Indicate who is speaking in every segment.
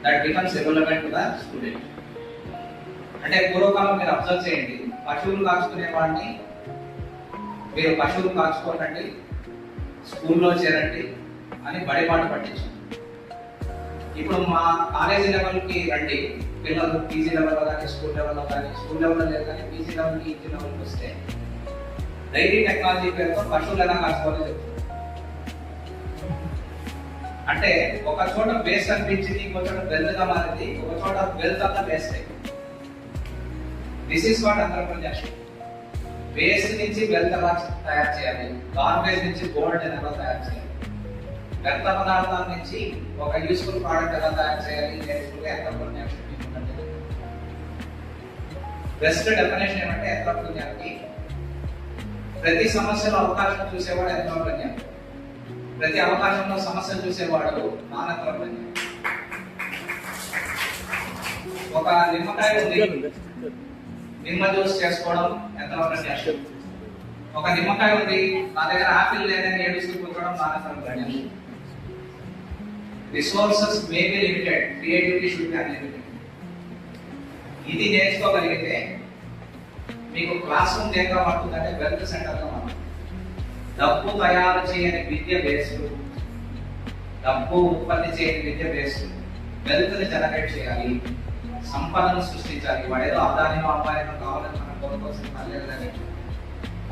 Speaker 1: That becomes relevant to the student. అంటే పూర్వకాలం మీరు అబ్జర్వ్ చేయండి, పశువులు కాచుకునే వాడిని మీరు పశువులు కాచుకోనండి, స్కూల్లో చేరండి అని బడిపాటు పట్టించాం. ఇప్పుడు మా కాలేజీ లెవెల్కి రండి, పిల్లలు పీజీ లెవెల్లో కానీ స్కూల్ లెవెల్లో కానీ, స్కూల్ లెవెల్లో లేదు కానీ పీజీ లెవెల్కి ఈజీ లెవెల్కి వస్తే డైరీ టెక్నాలజీ పేరుతో పశువులు ఎలా కాచుకోవాలో చెప్తారు. అంటే ఒక చోట వేస్ట్ అనిపించింది, ఇంకో చోట వెల్త్ గా మారింది, ఒక చోట వెల్త్ అంతా వేస్ట్ అయింది. This is what entrepreneurship. Waste నుంచి వెల్త్ ఎలా తయారు చేయాలి, గార్బేజ్ నుంచి గోల్డ్ ఎలా తయారు చేయాలి, వ్యర్థ పదార్థాల నుంచి ఒక యూస్ఫుల్ ప్రోడక్ట్ ఎలా తయారు చేయాలి నేర్చుకుంటే ఎంటర్‌ప్రెన్యూర్‌షిప్ ఉంటుంది. బెస్ట్ డెఫినేషన్ ఏమంటే ఎంటర్‌ప్రెన్యూర్‌కి ప్రతి సమస్యలో అవకాశం చూసేవాడు ఎంటర్‌ప్రెన్యూర్, ప్రతి అవకాశంలో సమస్యలు చూసేవాడు నాన్ ఎంటర్‌ప్రెన్యూర్. ఒక నిమ్మకాయ ఉంది, నిమ్మ జ్యూస్ చేసుకోవడం ఎంటర్‌ప్రెన్యూర్‌షిప్. ఒక నిమ్మకాయ ఉంది, నా దగ్గర ఆపిల్ లేదని ఏడుస్తూ కూర్చోవడం non entrepreneurship. Resources may be limited, creativity should be unlimited. ఇది నేర్చుకోగలిగితే మీకు క్లాస్ రూమ్ దేంగా మారుతుందంటే వెల్త్ సెంటర్గా మారుతుంది. డబ్బు తయారు చేయని విద్య వేస్ట్, డబ్బు ఉత్పత్తి చేయని విద్య వేస్ట్. వెల్త్ ని జనరేట్ చేయాలి, సంపదను సృష్టించాలి. వాడేదో అదానిలో అమ్మాయిలో కావాలని మనం కోరుకోవాల్సిన పర్లేదని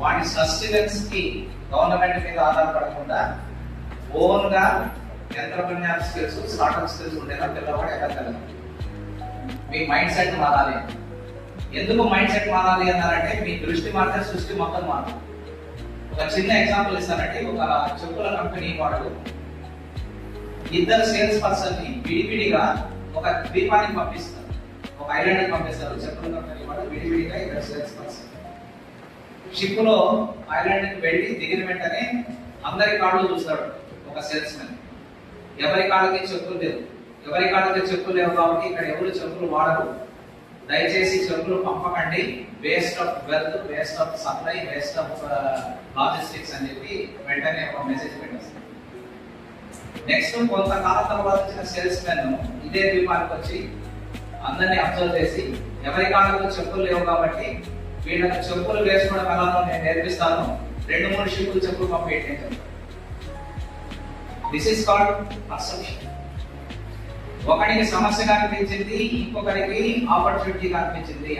Speaker 1: వాడి సస్టెనెన్స్ కి గవర్నమెంట్ మీద ఆధారపడకుండా ఓన్ గా ఎంటర్‌ప్రెన్యూర్ స్కిల్స్, స్టార్ట్అప్ స్కిల్స్ ఉండేలా పిల్లవాడు ఎదగలరు. మీ మైండ్ సెట్ మారాలి. ఎందుకు మైండ్ సెట్ మారాలి అన్నారంటే మీ దృష్టి మారితే సృష్టి మొత్తం మారుతుంది. ఒక చిన్న ఎగ్జాంపుల్ ఇస్తానంటే, ఒక చెప్పుల కంపెనీ వాడు ఇద్దరు సేల్స్ పర్సన్ ని విడివిడిగా ఒక ద్వీపానికి పంపిస్తారు, ఒక ఐలాండ్ పంపిస్తారు. చెప్పుల కంపెనీ వాడు విడివిడిగా ఇద్దరు సేల్స్ పర్సన్ షిప్ లో ఐలాండ్ కి వెళ్ళి దిగిన వెంటనే అందరి కాళ్ళు చూస్తాడు ఒక సేల్స్ మెన్. ఎవరి కాళ్ళకి చెప్పులు లేవు, ఎవరి కాళ్ళకి చెప్పులు లేవు కాబట్టి ఇక్కడ ఎవరు చెప్పులు వాడరు, దయచేసి చెప్పులు పంపకండి, waste of wealth, waste of supply, waste of logistics అని చెప్పి వెంటనే ఒక మెసేజ్ పెట్టేస్తారు. నెక్స్ట్ కొంతకాలం తర్వాత వచ్చిన సేల్స్ మెన్ ఇదే ద్వీపానికి వచ్చి అందరినీ అబ్జర్వ్ చేసి ఎవరి కాళ్ళకు చెప్పులు లేవు కాబట్టి వీళ్ళకి చెప్పులు వేసుకోవడం ఎలానో నేను నేర్పిస్తాను, 2-3 షిప్పులు చెప్పులు పంపేయండి. This is called perception. ఒకరికి సమస్యగా అనిపించింది, ఇంకొకరికి ఆపర్చునిటీగా అనిపించింది.